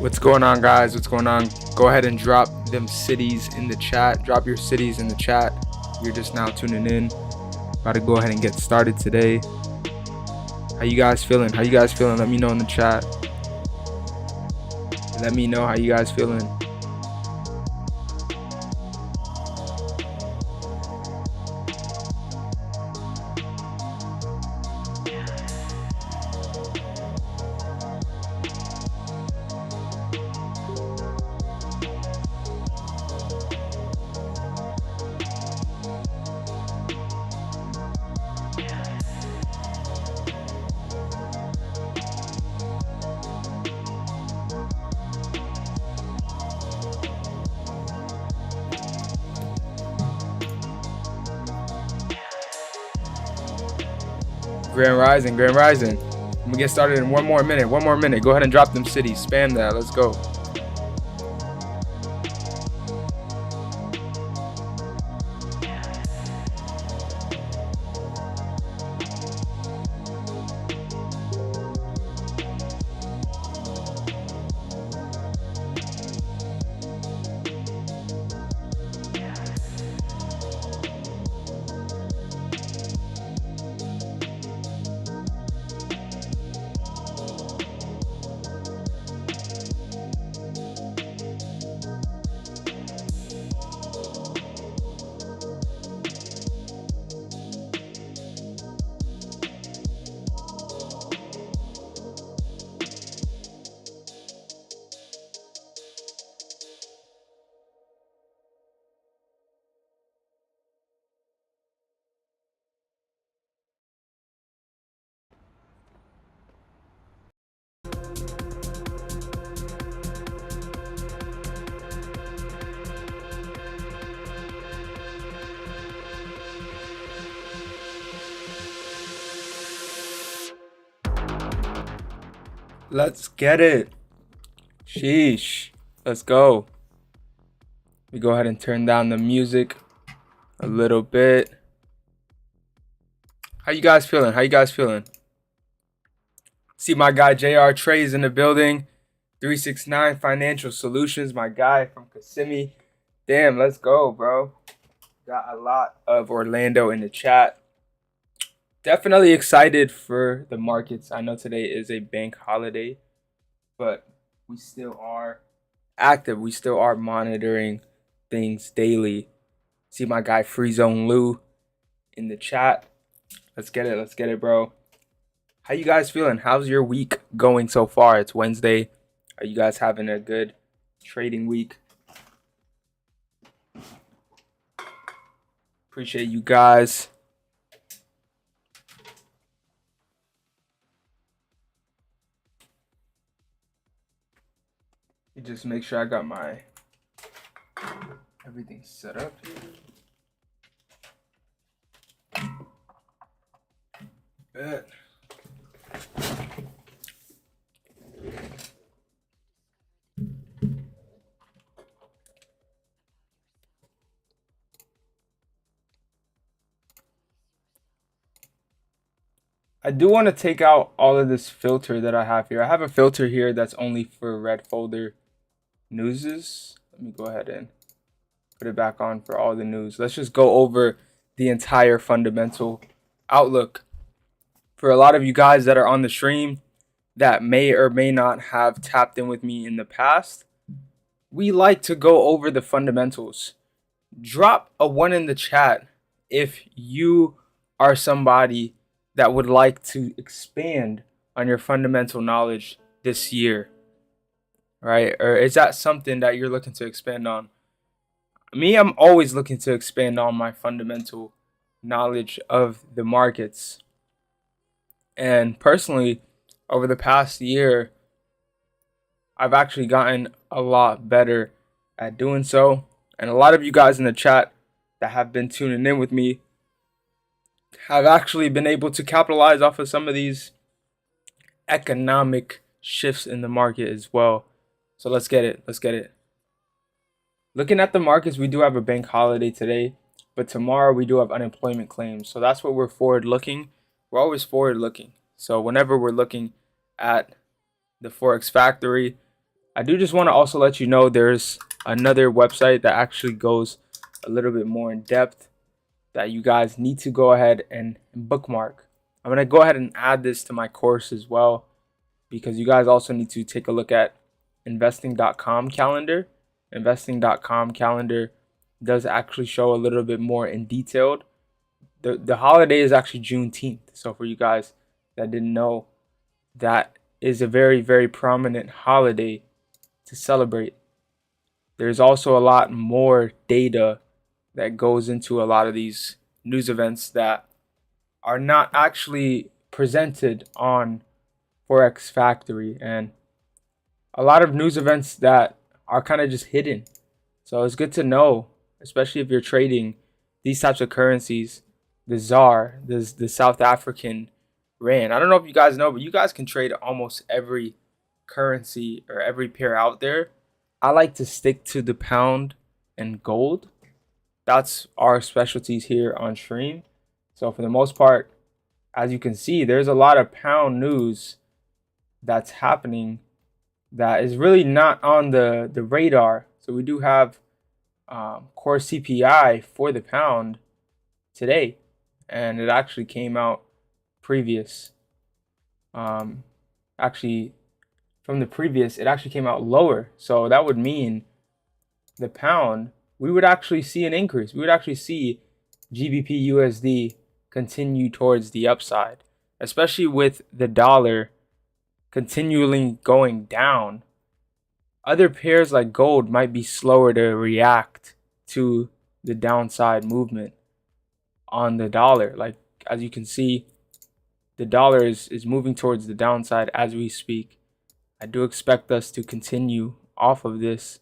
What's going on, guys? What's going on? Go ahead and drop them cities in the chat. Drop your cities in the chat. You're just now tuning in. About to go ahead and get started today. How you guys feeling? How you guys feeling? Let me know in the chat. Let me know how you guys feeling. Grand Rising, Grand Rising. I'm gonna get started in one more minute. Go ahead and drop them cities. Spam that. Let's go. Let's get it. Sheesh. Let's go. We go ahead and turn down the music a little bit. How you guys feeling? How you guys feeling? See my guy JR Trey's in the building. 369 Financial Solutions, my guy from Kissimmee. Damn, let's go, bro. Got a lot of Orlando in the chat. Definitely excited for the markets. I know today is a bank holiday, but we still are active. We still are monitoring things daily. See my guy Free Zone Lou in the chat. Let's get it. Let's get it, bro. How you guys feeling? How's your week going so far? It's Wednesday. Are you guys having a good trading week? Appreciate you guys. You just make sure I got my everything set up here. Bet. I do want to take out all of this filter that I have here. I have a filter here that's only for red folder newses. Let me go ahead and put it back on for all the news. Let's just go over the entire fundamental outlook. For a lot of you guys that are on the stream that may or may not have tapped in with me in the past, we like to go over the fundamentals. Drop a 1 in the chat if you are somebody that would like to expand on your fundamental knowledge this year, right? Or is that something that you're looking to expand on? Me, I'm always looking to expand on my fundamental knowledge of the markets. And personally, over the past year, I've actually gotten a lot better at doing so. And a lot of you guys in the chat that have been tuning in with me have actually been able to capitalize off of some of these economic shifts in the market as well. So let's get it. Let's get it. Looking at the markets, we do have a bank holiday today, but tomorrow we do have unemployment claims. So that's what we're forward looking. We're always forward looking. So whenever we're looking at the Forex Factory, I do just want to also let you know there's another website that actually goes a little bit more in depth that you guys need to go ahead and bookmark. I'm going to go ahead and add this to my course as well, because you guys also need to take a look at investing.com calendar. Investing.com calendar does actually show a little bit more in detailed. The holiday is actually Juneteenth. So for you guys that didn't know, that is a very, very prominent holiday to celebrate. There's also a lot more data that goes into a lot of these news events that are not actually presented on Forex Factory, and a lot of news events that are kind of just hidden. So it's good to know, especially if you're trading these types of currencies, the ZAR, the South African Rand. I don't know if you guys know, but you guys can trade almost every currency or every pair out there. I like to stick to the pound and gold. That's our specialties here on stream. So for the most part, as you can see, there's a lot of pound news that's happening that is really not on the radar. So we do have core CPI for the pound today, and it actually came out previous. Actually, from the previous, it actually came out lower. So that would mean the pound, we would actually see an increase. We would actually see GBP USD continue towards the upside, especially with the dollar continually going down. Other pairs like gold might be slower to react to the downside movement on the dollar. Like, as you can see, the dollar is moving towards the downside as we speak. I do expect us to continue off of this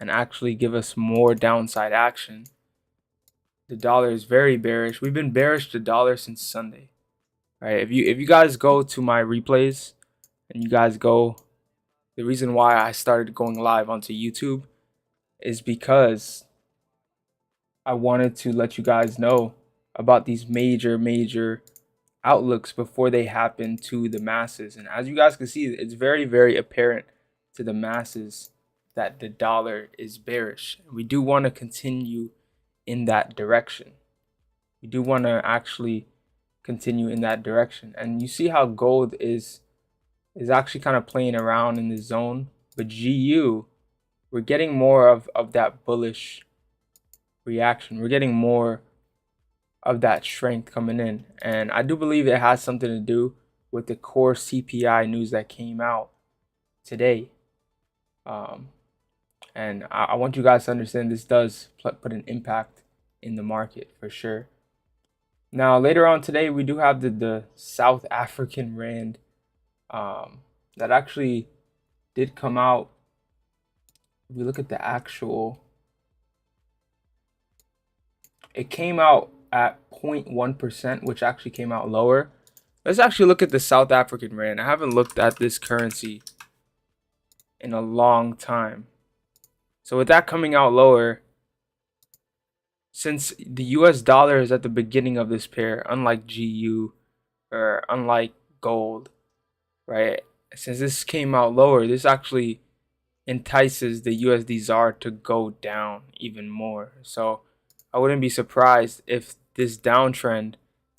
and actually give us more downside action. The dollar is very bearish. We've been bearish the dollar since Sunday. Right? If you guys go to my replays and you guys go, the reason why I started going live onto YouTube is because I wanted to let you guys know about these major outlooks before they happen to the masses. And as you guys can see, it's very, very apparent to the masses that the dollar is bearish. We do want to continue in that direction. We do want to actually continue in that direction. And you see how gold is actually kind of playing around in the zone. But GU, we're getting more of that bullish reaction. We're getting more of that strength coming in. And I do believe it has something to do with the core CPI news that came out today. And I want you guys to understand this does put an impact in the market for sure. Now, later on today, we do have the South African Rand that actually did come out. If we look at the actual, it came out at 0.1%, which actually came out lower. Let's actually look at the South African Rand. I haven't looked at this currency in a long time. So with that coming out lower, since the US dollar is at the beginning of this pair, unlike GU or unlike gold, right? Since this came out lower, this actually entices the USD ZAR to go down even more. So I wouldn't be surprised if this downtrend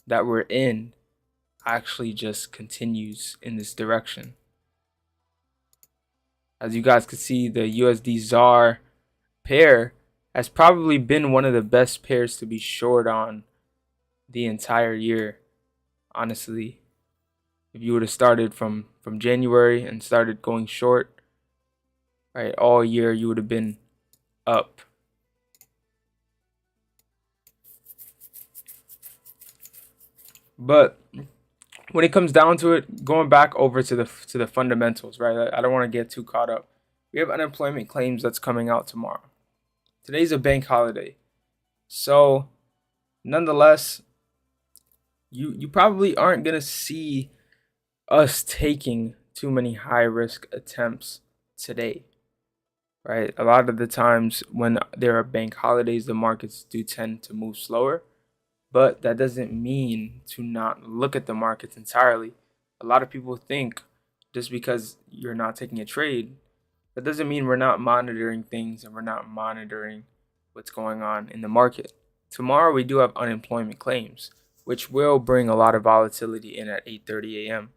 that we're in actually just continues in this direction. As you guys can see, the USD ZAR pair has probably been one of the best pairs to be short on the entire year. Honestly, if you would have started from January and started going short, right, all year, you would have been up. But when it comes down to it, going back over to the fundamentals, right? I don't want to get too caught up. We have unemployment claims that's coming out tomorrow. Today's a bank holiday. So, nonetheless, you probably aren't going to see us taking too many high risk attempts today. Right? A lot of the times when there are bank holidays, the markets do tend to move slower. But that doesn't mean to not look at the markets entirely. A lot of people think just because you're not taking a trade That doesn't mean we're not monitoring things and we're not monitoring what's going on in the market. Tomorrow we do have unemployment claims, which will bring a lot of volatility in at 8:30 a.m.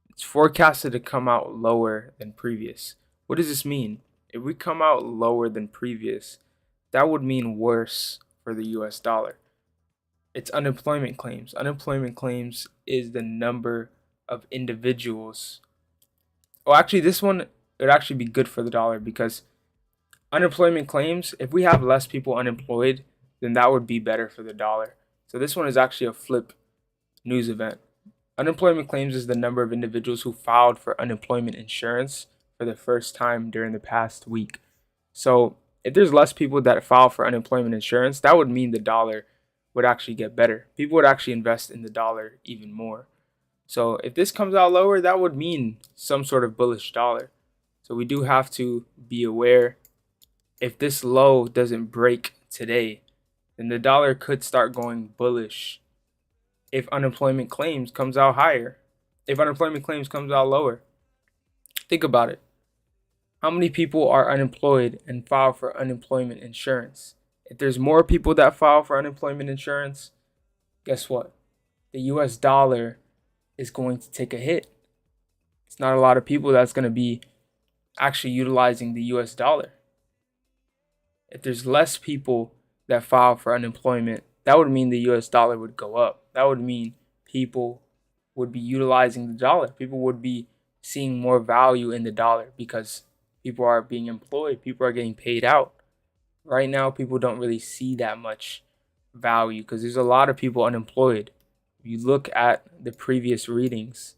It's forecasted to come out lower than previous. What does this mean? If we come out lower than previous, that would mean worse for the US dollar. It's unemployment claims. Unemployment claims is the number of individuals. Well, actually, this one would actually be good for the dollar because unemployment claims, if we have less people unemployed, then that would be better for the dollar. So this one is actually a flip news event. Unemployment claims is the number of individuals who filed for unemployment insurance for the first time during the past week. So if there's less people that file for unemployment insurance, that would mean the dollar would actually get better. People would actually invest in the dollar even more. So if this comes out lower, that would mean some sort of bullish dollar. So we do have to be aware. If this low doesn't break today, then the dollar could start going bullish if unemployment claims comes out higher. If unemployment claims comes out lower. Think about it. How many people are unemployed and file for unemployment insurance? If there's more people that file for unemployment insurance, guess what? The US dollar is going to take a hit. It's not a lot of people that's going to be actually utilizing the US dollar. If there's less people that file for unemployment, that would mean the US dollar would go up. That would mean people would be utilizing the dollar. People would be seeing more value in the dollar because people are being employed, people are getting paid out. Right now, people don't really see that much value because there's a lot of people unemployed. If you look at the previous readings,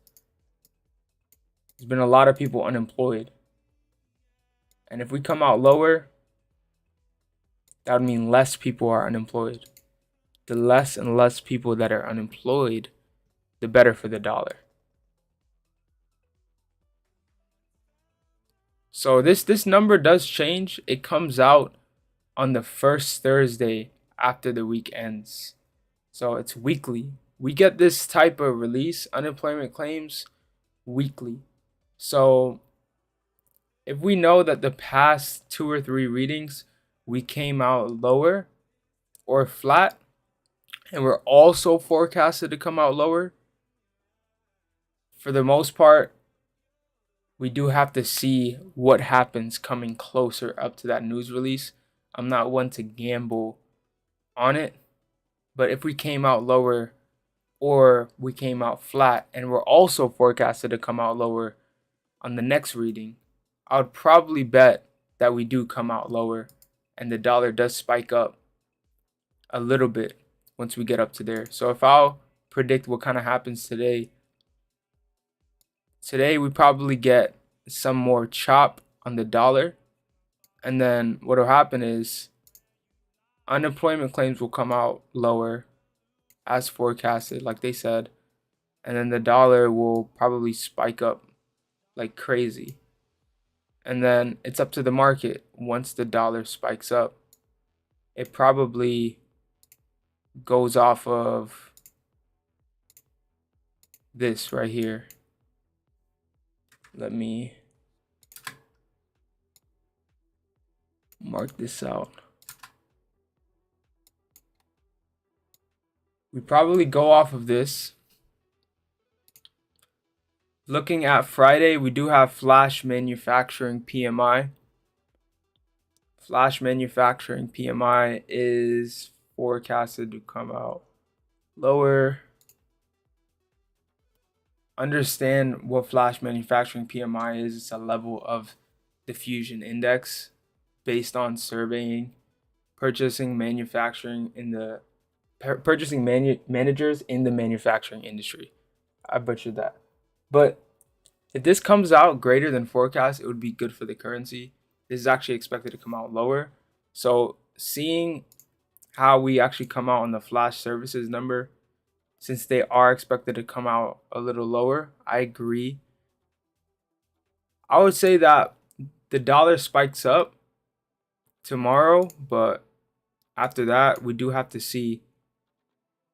there's been a lot of people unemployed. And if we come out lower, that would mean less people are unemployed. The less and less people that are unemployed, the better for the dollar. So this number does change. It comes out on the first Thursday after the week ends. So it's weekly. We get this type of release, unemployment claims, weekly. So if we know that the past 2 or 3 readings we came out lower or flat, and we're also forecasted to come out lower, for the most part, we do have to see what happens coming closer up to that news release. I'm not one to gamble on it, but if we came out lower or we came out flat and we're also forecasted to come out lower on the next reading, I would probably bet that we do come out lower and the dollar does spike up a little bit once we get up to there. So if I'll predict what kind of happens today, we probably get some more chop on the dollar. And then what will happen is unemployment claims will come out lower as forecasted, like they said. And then the dollar will probably spike up like crazy. And then it's up to the market. Once the dollar spikes up, it probably goes off of this right here. Let me mark this out. We probably go off of this. Looking at Friday, we do have flash manufacturing PMI. Flash manufacturing PMI is forecasted to come out lower. Understand what flash manufacturing PMI is. It's a level of diffusion index based on surveying purchasing manufacturing in the purchasing managers in the manufacturing industry. I butchered that. But if this comes out greater than forecast, it would be good for the currency. This is actually expected to come out lower. So seeing how we actually come out on the flash services number, since they are expected to come out a little lower, I agree. I would say that the dollar spikes up tomorrow, but after that, we do have to see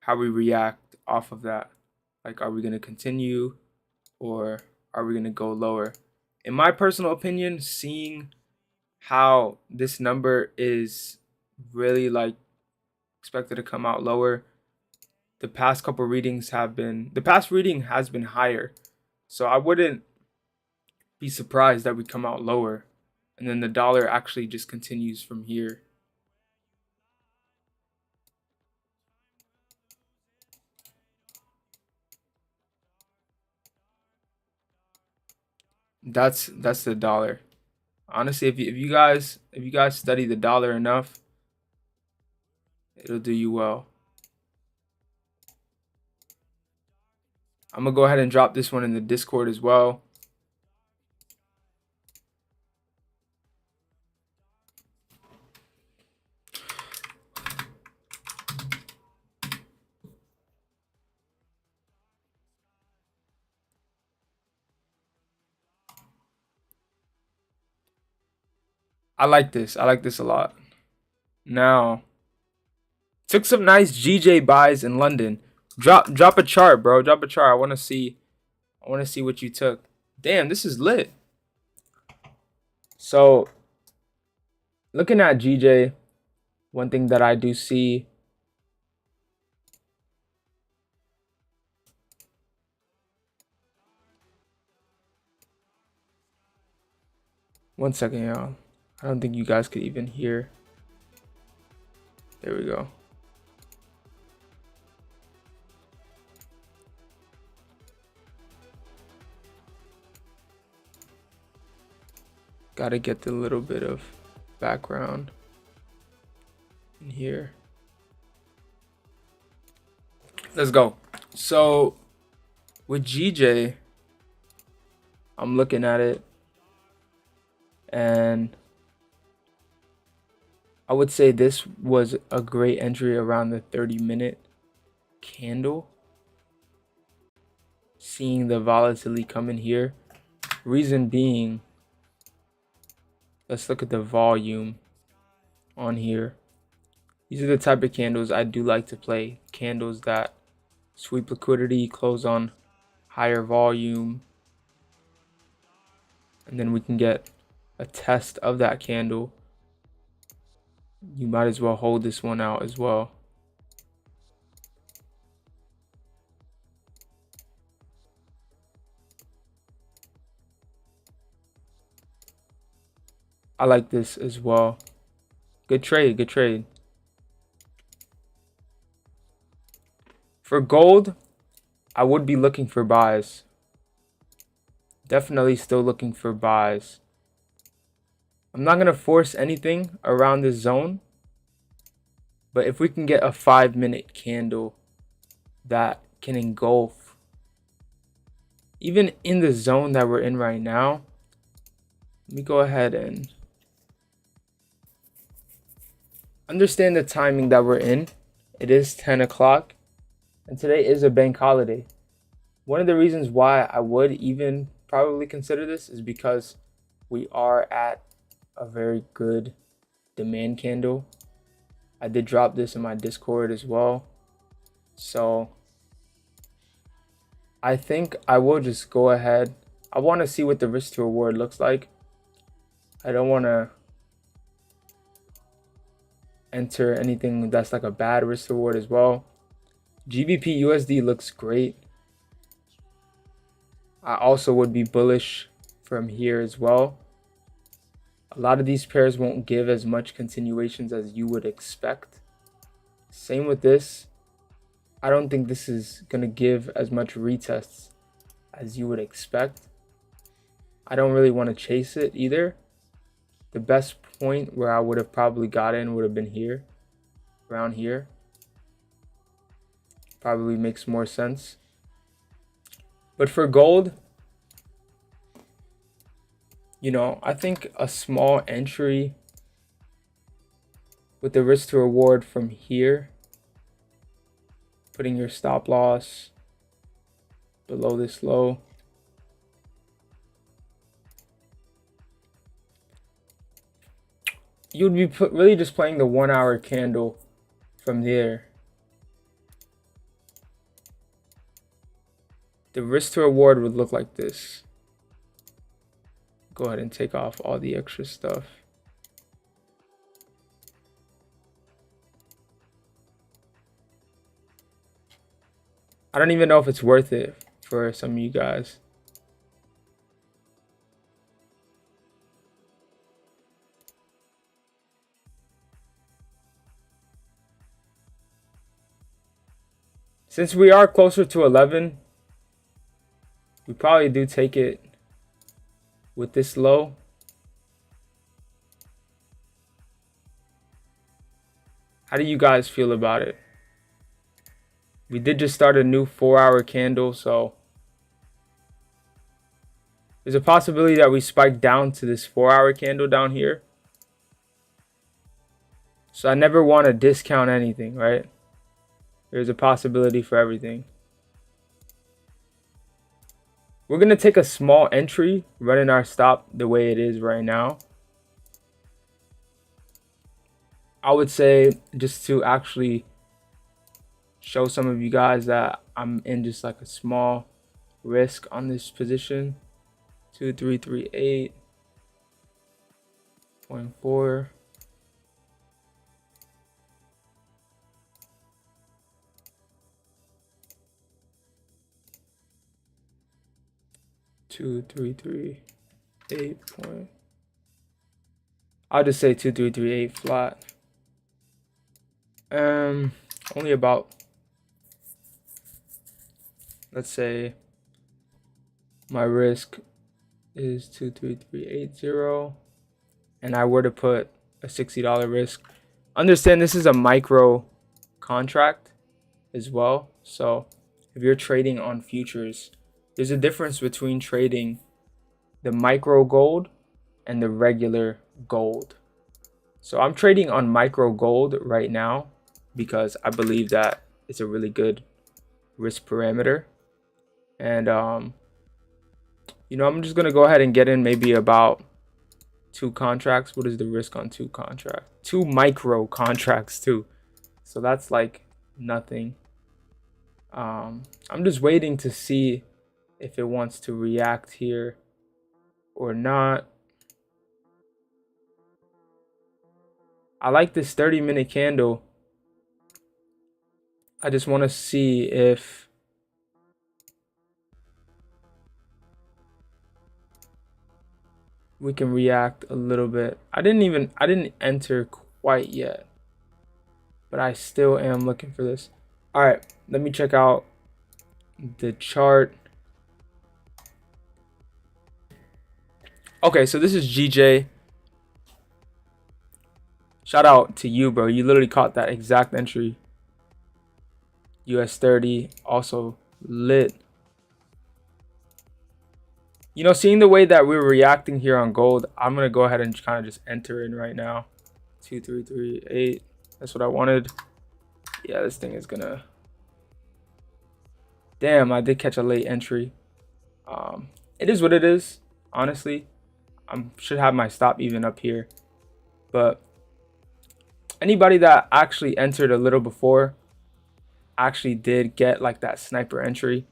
how we react off of that. Like, are we going to continue or are we going to go lower? in my personal opinion, seeing how this number is really like expected to come out lower, the past reading has been higher. So I wouldn't be surprised that we come out lower and then the dollar actually just continues from here. That's the dollar. Honestly, if you guys study the dollar enough, it'll do you well. I'm gonna go ahead and drop this one in the Discord as well. I like this. I like this a lot. Now, took some nice GJ buys in London. Drop a chart, bro. Drop a chart. I want to see what you took. Damn, this is lit. So, looking at GJ, one thing that I do see, one second, y'all. I don't think you guys could even hear. There we go. Gotta get the little bit of background in here. Let's go. So with GJ, I'm looking at it and I would say this was a great entry around the 30-minute candle. Seeing the volatility come in here. Reason being, let's look at the volume on here. These are the type of candles I do like to play. Candles that sweep liquidity, close on higher volume. And then we can get a test of that candle. You might as well hold this one out as well. I like this as well. Good trade, good trade. For gold, I would be looking for buys. Definitely still looking for buys. I'm not going to force anything around this zone. But if we can get a 5-minute candle that can engulf, even in the zone that we're in right now, let me go ahead and understand the timing that we're in. It is 10 o'clock and today is a bank holiday. One of the reasons why I would even probably consider this is because we are at a very good demand candle. I did drop this in my Discord as well. So I think I will just go ahead. I want to see what the risk to reward looks like. I don't want to enter anything that's like a bad risk to reward as well. GBP USD looks great. I also would be bullish from here as well. A lot of these pairs won't give as much continuations as you would expect. Same with this. I don't think this is going to give as much retests as you would expect. I don't really want to chase it either. The best point where I would have probably got in would have been here, around here. Probably makes more sense. But for gold, you know, I think a small entry with the risk to reward from here, putting your stop loss below this low. You'd be really just playing the 1 hour candle from there. The risk to reward would look like this. go ahead and take off all the extra stuff. I don't even know if it's worth it for some of you guys. Since we are closer to 11, we probably do take it with this low. How do you guys feel about it? We did just start a new 4-hour candle, so there's a possibility that we spike down to this 4-hour candle down here. So I never want to discount anything, right? There's a possibility for everything. We're going to take a small entry, running our stop the way it is right now. I would say, just to actually show some of you guys that I'm in just like a small risk on this position. 2338.4. I'll just say 2338 flat. Only about, let's say my risk is 23380 and I were to put a $60 risk. Understand this is a micro contract as well. So if you're trading on futures, there's a difference between trading the micro gold and the regular gold. So I'm trading on micro gold right now because I believe that it's a really good risk parameter. And you know, I'm just gonna go ahead and get in maybe about 2 contracts. What is the risk on 2 contracts? 2 micro contracts too. So that's like nothing. I'm just waiting to see if it wants to react here or not. I like this 30-minute candle. I just want to see if we can react a little bit. I didn't enter quite yet, but I still am looking for this. All right, let me check out the chart. Okay, so this is GJ. Shout out to you, bro. You literally caught that exact entry. US 30 also lit. You know, seeing the way that we're reacting here on gold, I'm going to go ahead and kind of just enter in right now. 2338. That's what I wanted. Yeah, this thing is going to... Damn, I did catch a late entry. It is what it is, honestly. I should have my stop even up here. But anybody that actually entered a little before actually did get like that sniper entry.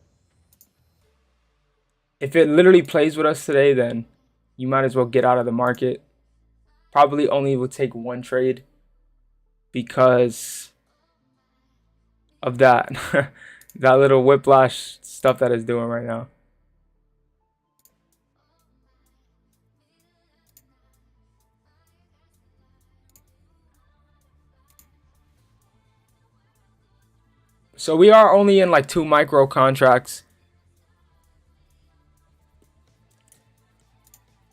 If it literally plays with us today, then you might as well get out of the market. Probably only will take 1 trade because of that that little whiplash stuff that it's doing right now. So we are only in like 2 micro contracts.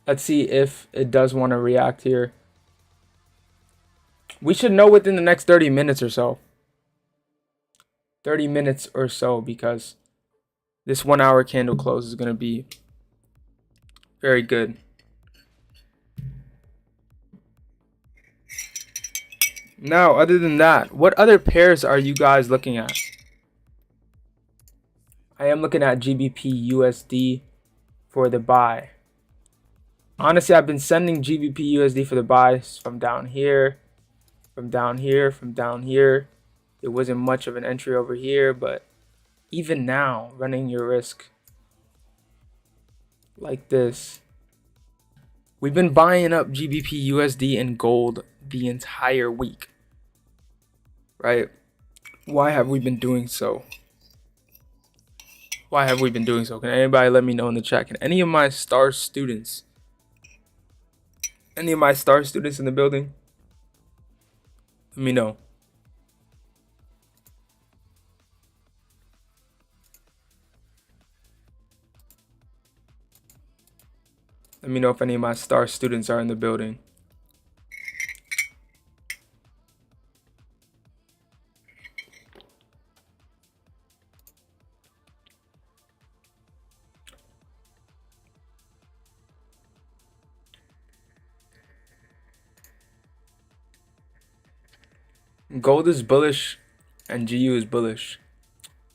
Let's see if it does want to react here. We should know within the next 30 minutes or so. 30 minutes or so, because this 1-hour candle close is going to be very good. Now, other than that, what other pairs are you guys looking at? I am looking at GBP USD for the buy. Honestly, I've been sending GBP USD for the buys from down here, from down here, from down here. There wasn't much of an entry over here, but even now, running your risk like this, We've been buying up GBP USD and gold the entire week, right? Why have we been doing so? Why have we been doing so? Can anybody let me know in the chat? Can any of my star students, in the building, let me know. Let me know if any of my star students are in the building. Gold is bullish and GU is bullish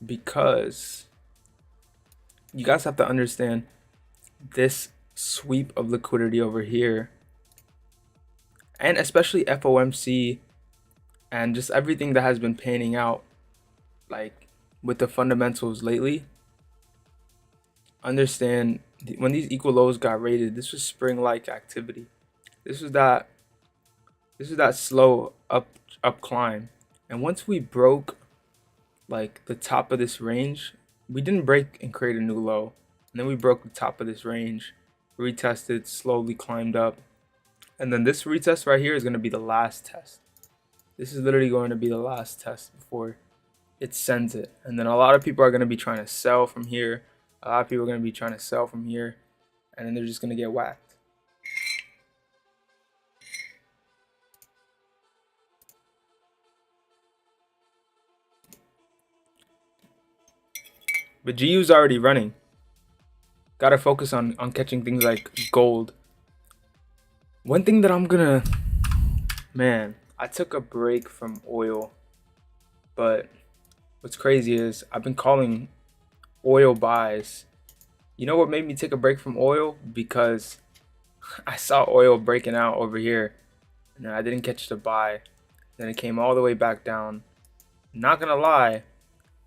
because you guys have to understand this sweep of liquidity over here, and especially FOMC and just everything that has been panning out, like with the fundamentals lately. Understand when these equal lows got rated, this was spring-like activity. This was that slow up climb, and once we broke like the top of this range, we didn't break and create a new low, and then we broke the top of this range, retested, slowly climbed up, and then this retest right here is going to be the last test. This is literally going to be the last test before it sends it, and then a lot of people are going to be trying to sell from here. A lot of people are going to be trying to sell from here, and then they're just going to get whacked. But GU's already running. Gotta focus on catching things like gold. One thing that I'm gonna... Man, I took a break from oil. But what's crazy is I've been calling oil buys. You know what made me take a break from oil? Because I saw oil breaking out over here, and I didn't catch the buy. Then it came all the way back down. Not gonna lie,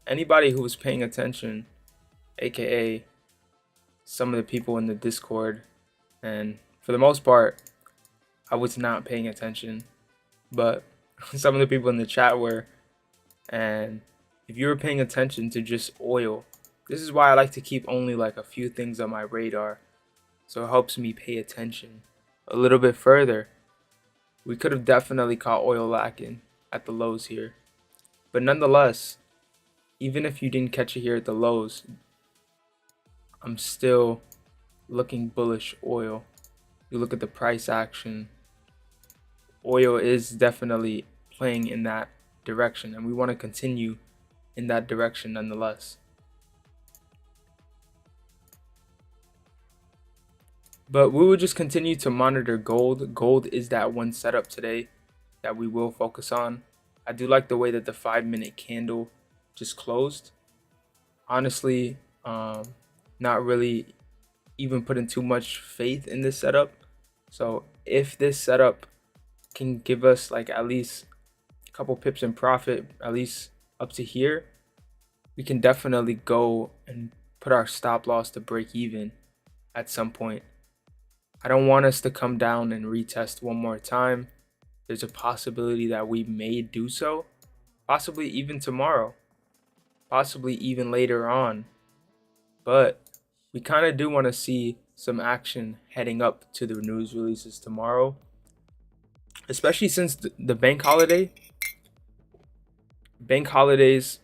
anybody who was paying attention, aka some of the people in the Discord, and for the most part, I was not paying attention, but some of the people in the chat were. And if you were paying attention to just oil, this is why I like to keep only like a few things on my radar, so it helps me pay attention a little bit further. We could have definitely caught oil lacking at the lows here, but nonetheless, even if you didn't catch it here at the lows, I'm still looking bullish oil. You look at the price action, oil is definitely playing in that direction, and we want to continue in that direction nonetheless. But we will just continue to monitor gold. Gold is that one setup today that we will focus on. I do like the way that the 5-minute candle just closed. Honestly, not really even putting too much faith in this setup. So if this setup can give us like at least a couple pips in profit, at least up to here, we can definitely go and put our stop loss to break even at some point. I don't want us to come down and retest one more time. There's a possibility that we may do so, possibly even tomorrow, possibly even later on. But we kind of do want to see some action heading up to the news releases tomorrow, especially since the bank holiday. Bank holidays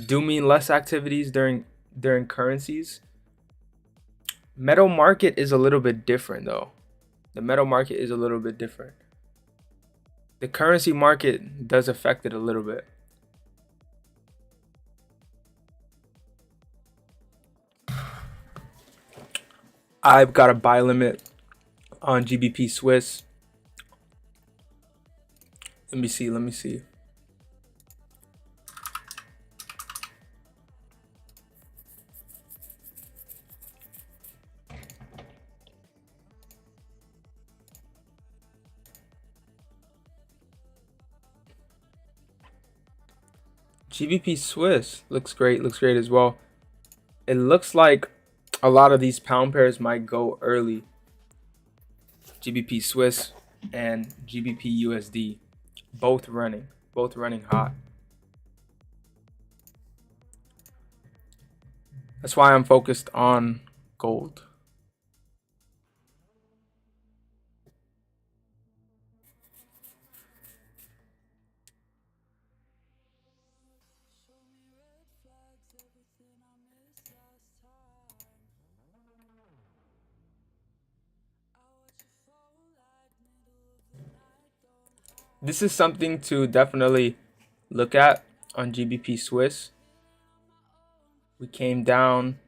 do mean less activities during currencies. Metal market is a little bit different though. The metal market is a little bit different. The currency market does affect it a little bit. I've got a buy limit on GBP Swiss. Let me see. GBP Swiss looks great as well. It looks like a lot of these pound pairs might go early. GBP Swiss and GBP USD, both running hot. That's why I'm focused on gold. This is something to definitely look at on GBP Swiss. We came down,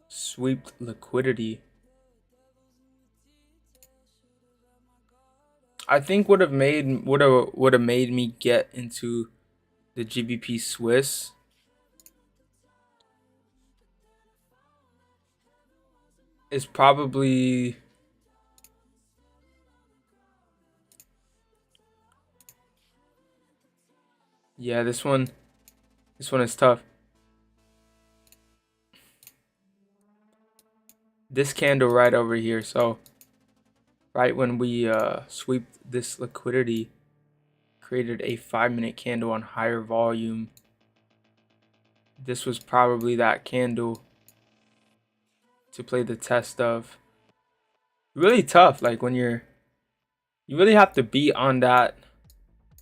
swept liquidity. I think would have made me get into the GBP Swiss is probably this one is tough. This candle right over here, so right when we swept this liquidity, created a 5-minute candle on higher volume. This was probably that candle to play the test of. Really tough, like when you really have to be on that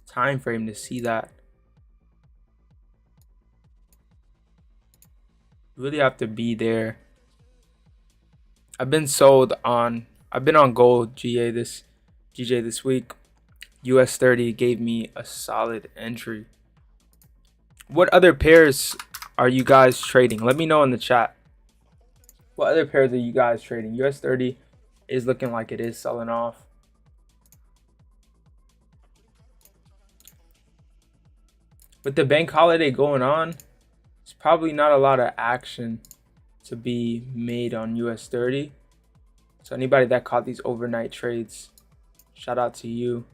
time frame to see that. You really have to be there. I've been on gold GJ this week. US 30 gave me a solid entry. What other pairs are you guys trading? Let me know in the chat. What other pairs are you guys trading? US 30 is looking like it is selling off. With the bank holiday going on, there's probably not a lot of action to be made on US 30. So anybody that caught these overnight trades, shout out to you.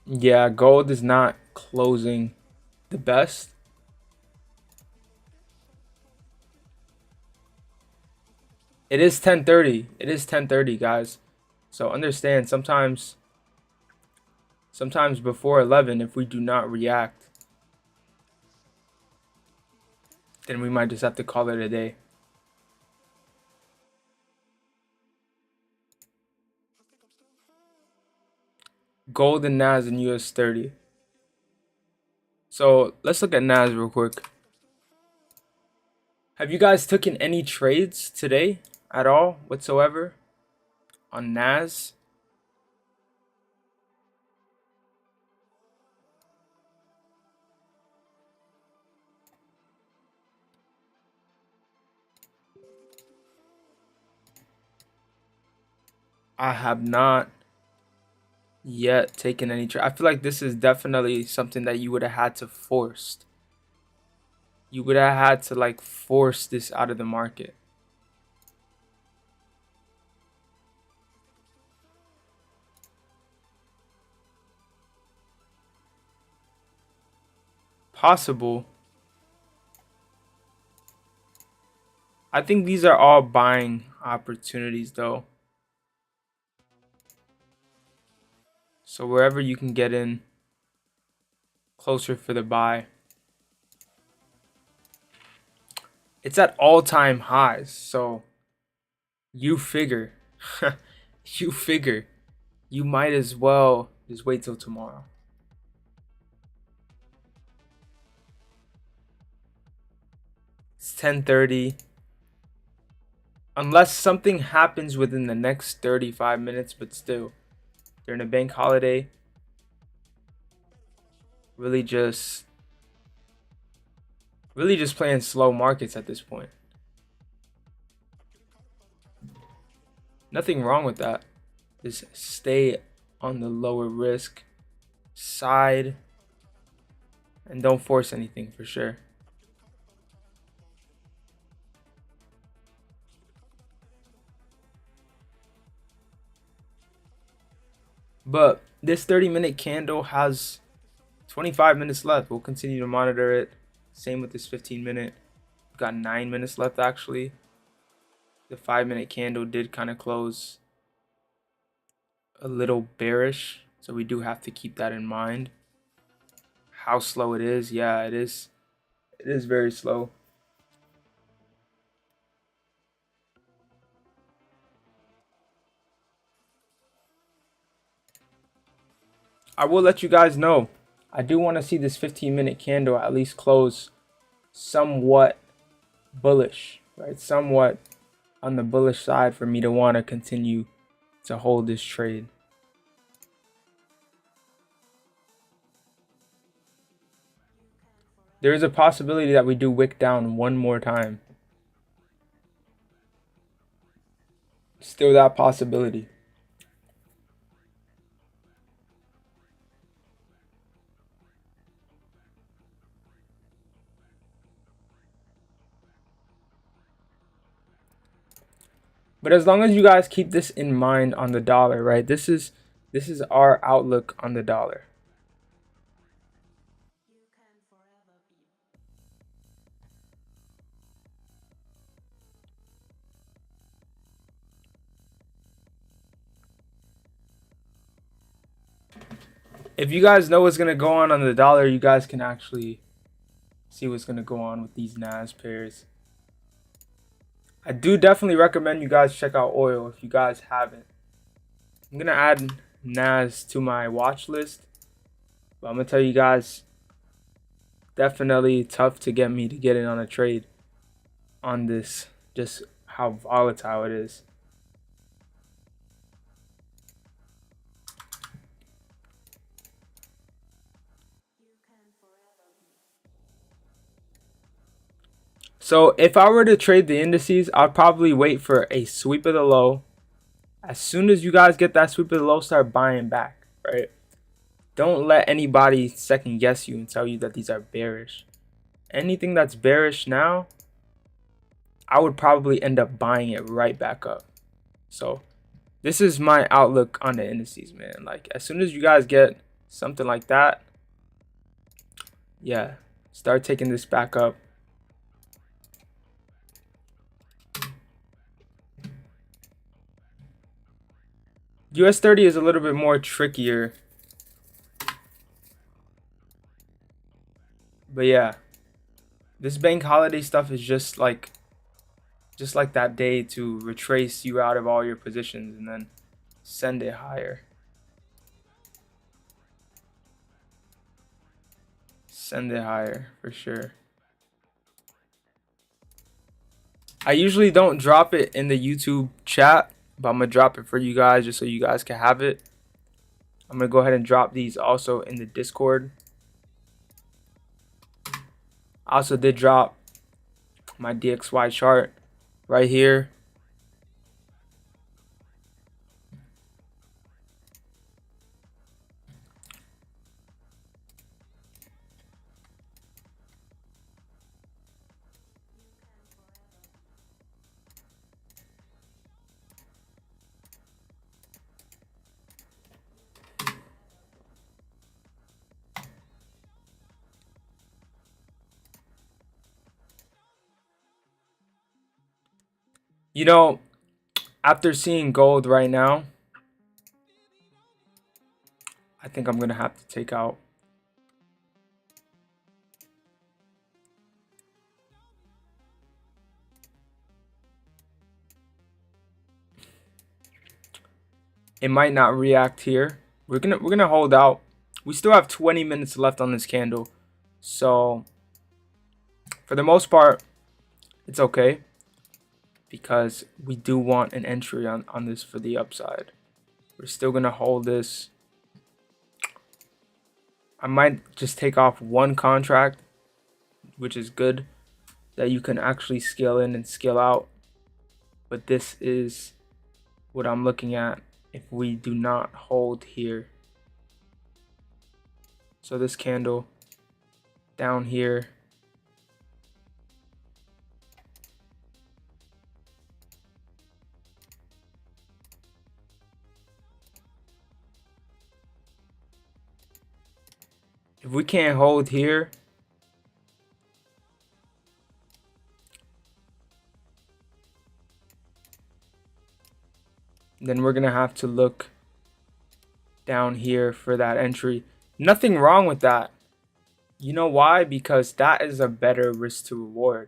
Yeah, gold is not closing the best. It is 10:30. It is 10:30, guys. So understand sometimes before 11, if we do not react, then we might just have to call it a day. Gold and NAS and US 30. So let's look at NAS real quick. Have you guys taken any trades today at all whatsoever on NAS? I have not yet taken any trade. I feel like this is definitely something that you would have had to forced. You would have had to like force this out of the market. Possible. I think these are all buying opportunities though. So wherever you can get in closer for the buy. It's at all-time highs, so you figure you might as well just wait till tomorrow. It's 10:30. Unless something happens within the next 35 minutes, but still, during a bank holiday, really just playing slow markets at this point. Nothing wrong with that. Just stay on the lower risk side and don't force anything for sure. But this 30-minute candle has 25 minutes left. We'll continue to monitor it. Same with this 15-minute. We've got 9 minutes left actually. The 5-minute candle did kind of close a little bearish, so we do have to keep that in mind. How slow it is. Yeah, it is. It is very slow. I will let you guys know. I do want to see this 15-minute candle at least close somewhat bullish, right? Somewhat on the bullish side for me to want to continue to hold this trade. There is a possibility that we do wick down one more time. Still that possibility. But as long as you guys keep this in mind on the dollar, right? This is our outlook on the dollar. If you guys know what's gonna go on the dollar, you guys can actually see what's gonna go on with these NAS pairs. I do definitely recommend you guys check out oil if you guys haven't. I'm gonna add NAS to my watch list, but I'm gonna tell you guys, definitely tough to get me to get in on a trade on this, just how volatile it is. So if I were to trade the indices, I'd probably wait for a sweep of the low. As soon as you guys get that sweep of the low, start buying back, right? Don't let anybody second guess you and tell you that these are bearish. Anything that's bearish now, I would probably end up buying it right back up. So this is my outlook on the indices, man. Like as soon as you guys get something like that, yeah, start taking this back up. US 30 is a little bit more trickier. But yeah, this bank holiday stuff is just like that day to retrace you out of all your positions and then send it higher. Send it higher for sure. I usually don't drop it in the YouTube chat, but I'm gonna drop it for you guys just so you guys can have it. I'm gonna go ahead and drop these also in the Discord. I also did drop my DXY chart right here. You know, after seeing gold right now, I think I'm gonna have to take out. It might not react here. We're gonna hold out. We still have 20 minutes left on this candle, so for the most part, it's okay because we do want an entry on this for the upside. We're still gonna hold this. I might just take off one contract, which is good, that you can actually scale in and scale out. But this is what I'm looking at if we do not hold here. So this candle down here, If we can't hold here, then we're gonna have to look down here for that entry. Nothing wrong with that. You know why? Because that is a better risk to reward.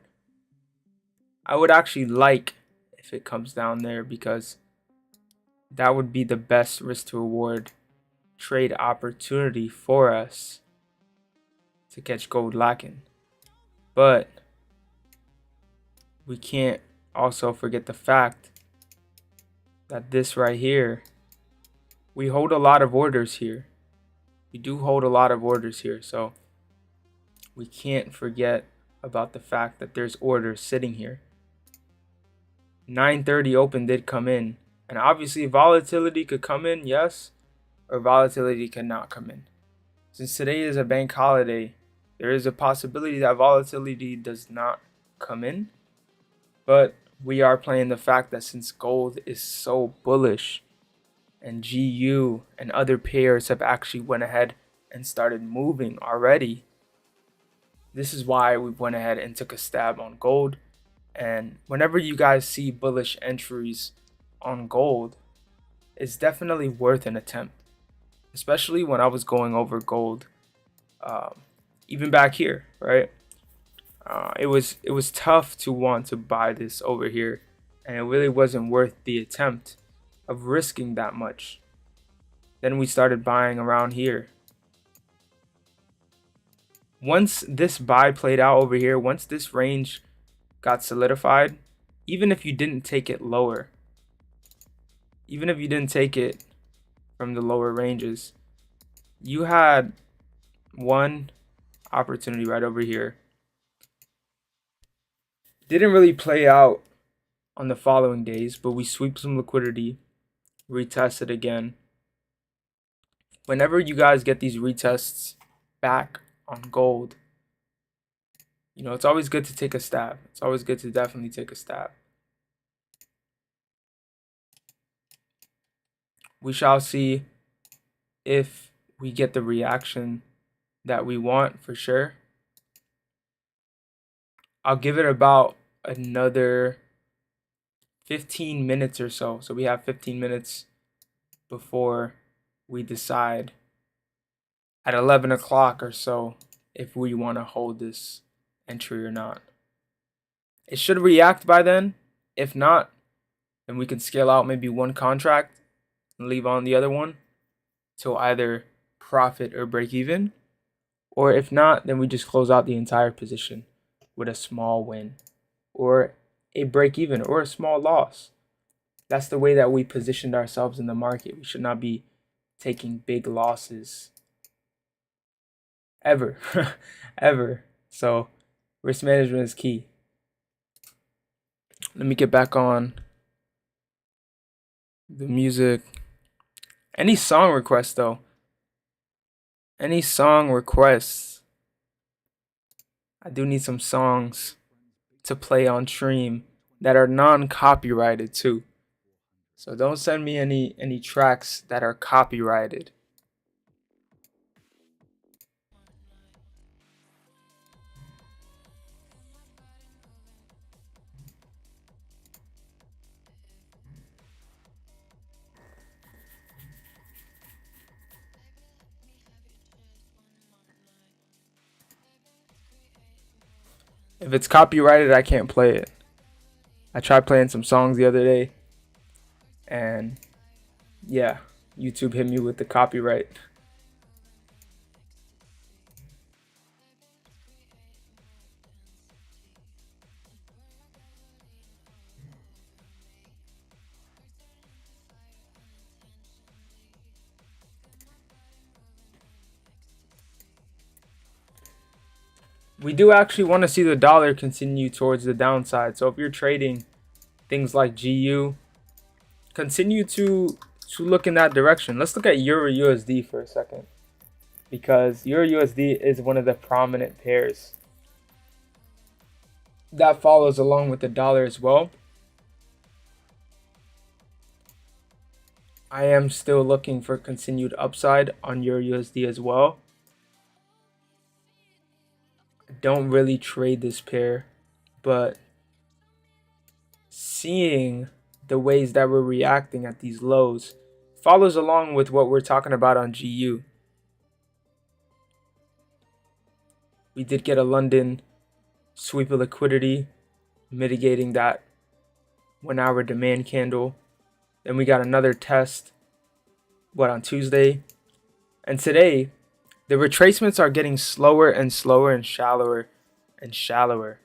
I would actually like if it comes down there, because that would be the best risk to reward trade opportunity for us to catch gold lacking. But we can't also forget the fact that this right here, we hold a lot of orders here. We do hold a lot of orders here, so we can't forget about the fact that there's orders sitting here. 9:30 open did come in, and obviously volatility could come in, yes, or volatility could not come in. Since today is a bank holiday, there is a possibility that volatility does not come in, but we are playing the fact that since gold is so bullish and GU and other pairs have actually went ahead and started moving already, this is why we went ahead and took a stab on gold. And whenever you guys see bullish entries on gold, it's definitely worth an attempt, especially when I was going over gold, even back here, right? It was tough to want to buy this over here, and it really wasn't worth the attempt of risking that much. Then we started buying around here. Once this buy played out over here, once this range got solidified, even if you didn't take it lower, even if you didn't take it from the lower ranges, you had one opportunity right over here. Didn't really play out on the following days, but we sweep some liquidity, retest it again. Whenever you guys get these retests back on gold, you know, it's always good to take a stab. It's always good to definitely take a stab. We shall see if we get the reaction that we want for sure. I'll give it about another 15 minutes or so. So we have 15 minutes before we decide at 11 o'clock or so if we want to hold this entry or not. It should react by then. If not, then we can scale out maybe one contract and leave on the other one till either profit or break even. Or if not, then we just close out the entire position with a small win or a break even or a small loss. That's the way that we positioned ourselves in the market. We should not be taking big losses ever. Ever. So risk management is key. Let me get back on the music. Any song requests though? Any song requests? I do need some songs to play on stream that are non-copyrighted too. So don't send me any tracks that are copyrighted. If it's copyrighted, I can't play it. I tried playing some songs the other day, and yeah, YouTube hit me with the copyright. We do actually want to see the dollar continue towards the downside. So if you're trading things like GU, continue to look in that direction. Let's look at Euro USD for a second, because Euro USD is one of the prominent pairs that follows along with the dollar as well. I am still looking for continued upside on Euro USD as well. don't really trade this pair, but seeing the ways that we're reacting at these lows follows along with what we're talking about on GU. We did get a London sweep of liquidity, mitigating that 1 hour demand candle. Then we got another test, on Tuesday? And today, the retracements are getting slower and slower and shallower and shallower.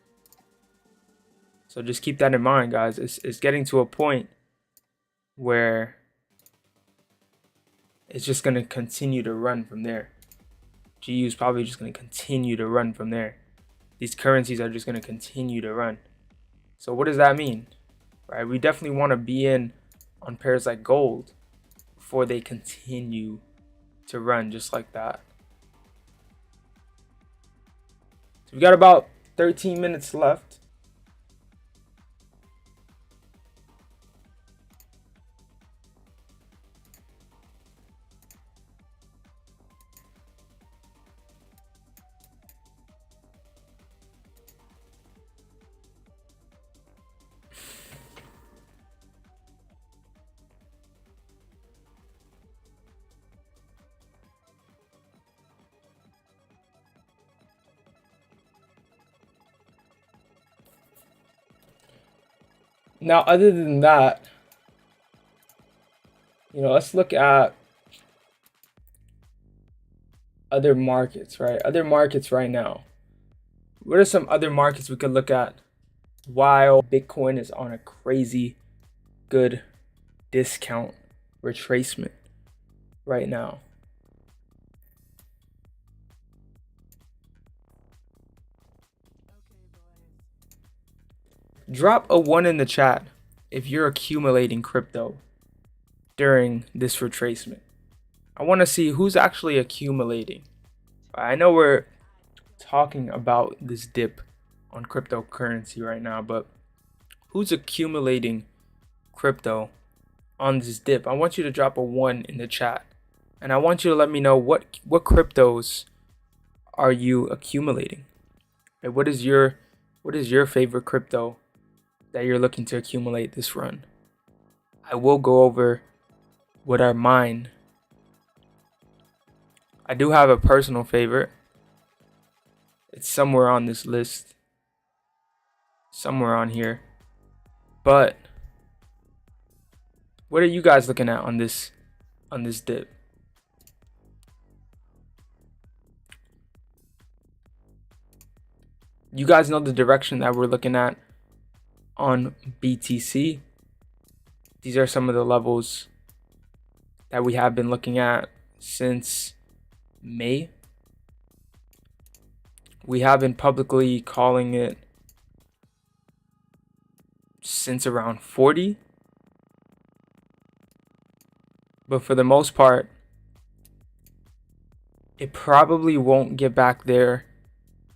So just keep that in mind, guys. It's getting to a point where it's just going to continue to run from there. GU is probably just going to continue to run from there. These currencies are just going to continue to run. So what does that mean? Right? We definitely want to be in on pairs like gold before they continue to run just like that. So we got about 13 minutes left. Now, other than that, let's look at other markets, right? Other markets right now. What are some other markets we could look at while Bitcoin is on a crazy good discount retracement right now? Drop a 1 in the chat if you're accumulating crypto during this retracement. I want to see who's actually accumulating. I know we're talking about this dip on cryptocurrency right now, but who's accumulating crypto on this dip? I want you to drop a 1 in the chat, and I want you to let me know what cryptos are you accumulating. And what is your favorite crypto that you're looking to accumulate this run? I will go over what are mine. I do have a personal favorite. It's somewhere on this list, somewhere on here. But what are you guys looking at on this dip? You guys know the direction that we're looking at on BTC. These are some of the levels that we have been looking at since May. We have been publicly calling it since around 40. But for the most part, it probably won't get back there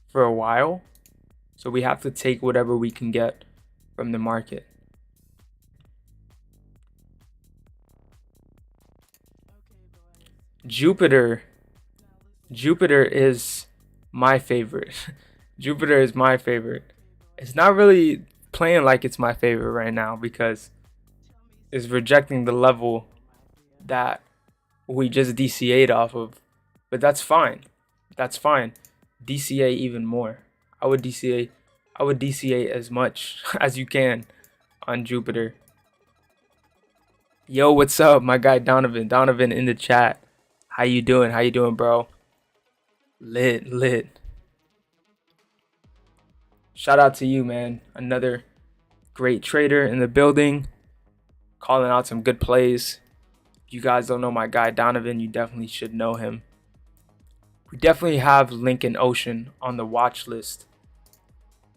for a while. So we have to take whatever we can get from the market. Jupiter is my favorite. Jupiter is my favorite. It's not really playing like it's my favorite right now because it's rejecting the level that we just DCA'd off of. But that's fine. That's fine. DCA even more. I would DCA as much as you can on Jupiter. Yo, what's up, my guy Donovan? Donovan in the chat. How you doing? How you doing, bro? Lit. Shout out to you, man. Another great trader in the building. Calling out some good plays. If you guys don't know my guy Donovan, you definitely should know him. We definitely have Lincoln Ocean on the watch list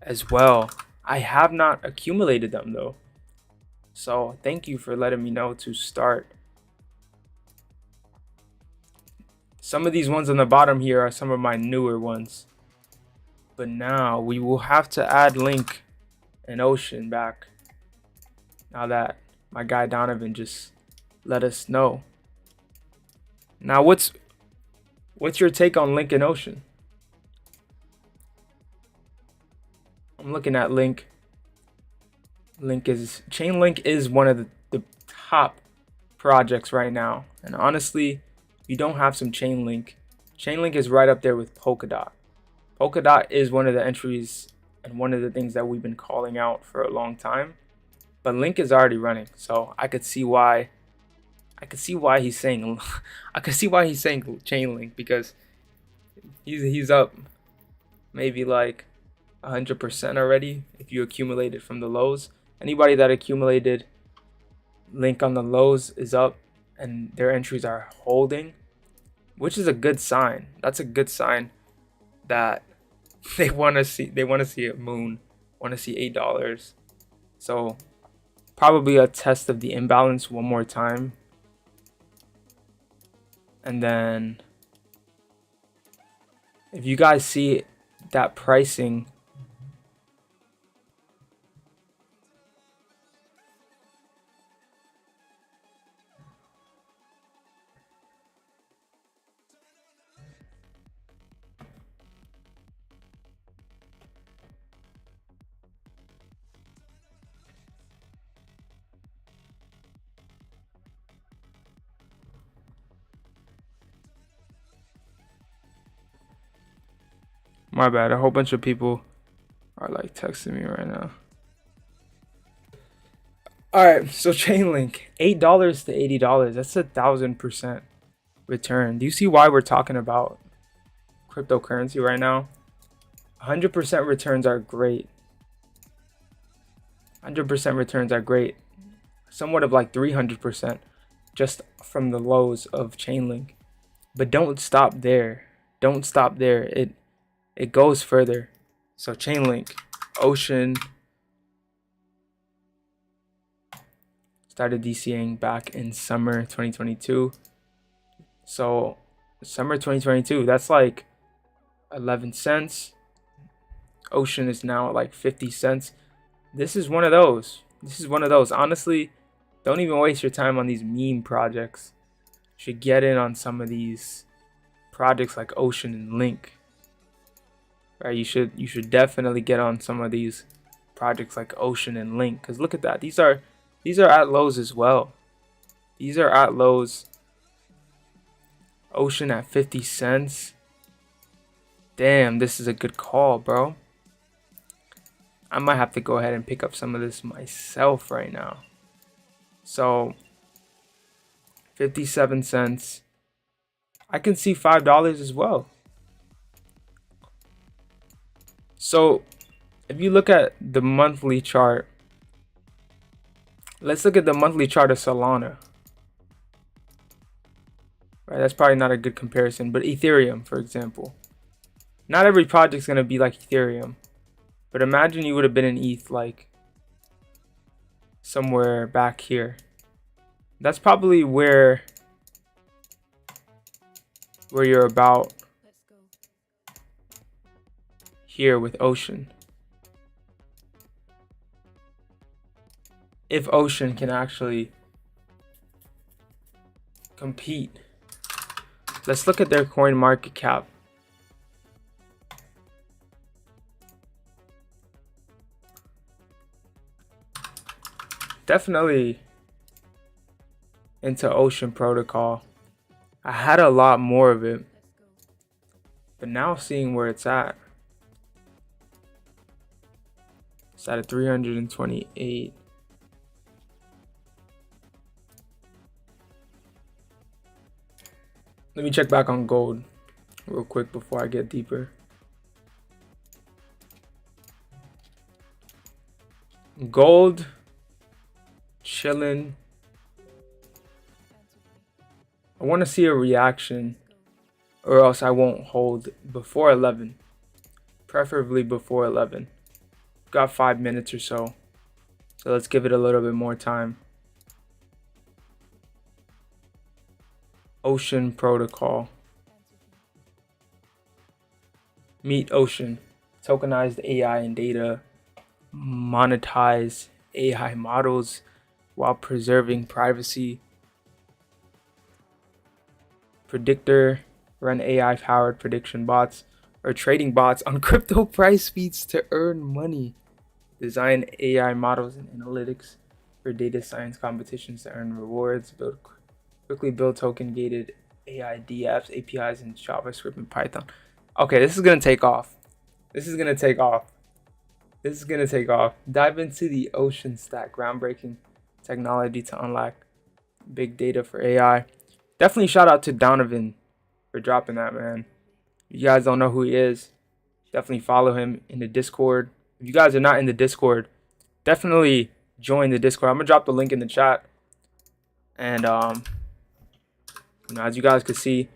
as well. I have not accumulated them though. So thank you for letting me know to start. Some of these ones on the bottom here are some of my newer ones. But now we will have to add Link and Ocean back. Now that my guy Donovan just let us know. Now what's your take on Link and Ocean? I'm looking at Link. Chainlink is one of the top projects right now. And honestly, if you don't have some Chainlink is right up there with Polkadot. Polkadot is one of the entries and one of the things that we've been calling out for a long time. But Link is already running, so I could see why he's saying I could see why he's saying Chainlink, because he's up maybe like 100% already if you accumulate it from the lows. Anybody that accumulated Link on the lows is up and their entries are holding, which is a good sign. That's a good sign that they want to see a moon, want to see $8. So probably a test of the imbalance one more time, and then if you guys see that pricing my bad, a whole bunch of people are like texting me right now. All right, so Chainlink, $8 to $80. That's 1,000% return. Do you see why we're talking about cryptocurrency right now? 100% returns are great. 100% returns are great. Somewhat of like 300% just from the lows of Chainlink. But don't stop there. Don't stop there. It goes further. So Chainlink, Ocean started DCAing back in summer 2022. So summer 2022, that's like 11 cents. Ocean is now at like 50 cents. This is one of those. Honestly, don't even waste your time on these meme projects. You should get in on some of these projects like Ocean and Link. Right? You should definitely get on some of these projects like Ocean and Link, because look at that. These are at lows as well. These are at lows. Ocean at 50 cents. Damn, this is a good call, bro. I might have to go ahead and pick up some of this myself right now. So 57 cents. I can see $5 as well. So if you look at the monthly chart, let's look at the monthly chart of Solana. Right, that's probably not a good comparison, but Ethereum, for example. Not every project's gonna be like Ethereum, but imagine you would have been in ETH like somewhere back here. That's probably where you're about here with Ocean. If Ocean can actually compete. Let's look at their coin market cap. Definitely into Ocean Protocol. I had a lot more of it, but now seeing where it's at. It's at a 328. Let me check back on gold real quick before I get deeper. Gold chilling. I want to see a reaction, or else I won't hold before 11. Preferably before 11. Got 5 minutes or so. So let's give it a little bit more time. Ocean Protocol. Meet Ocean. Tokenized AI and data. Monetize AI models while preserving privacy. Predictor. Run AI-powered prediction bots or trading bots on crypto price feeds to earn money. Design AI models and analytics for data science competitions to earn rewards. Quickly build token gated AI DApps, APIs in JavaScript and Python. Okay, this is gonna take off. This is gonna take off. This is gonna take off. Dive into the Ocean Stack, groundbreaking technology to unlock big data for AI. Definitely shout out to Donovan for dropping that, man. If you guys don't know who he is, definitely follow him in the Discord. If you guys are not in the Discord, definitely join the Discord. I'm gonna drop the link in the chat. And as you guys can see,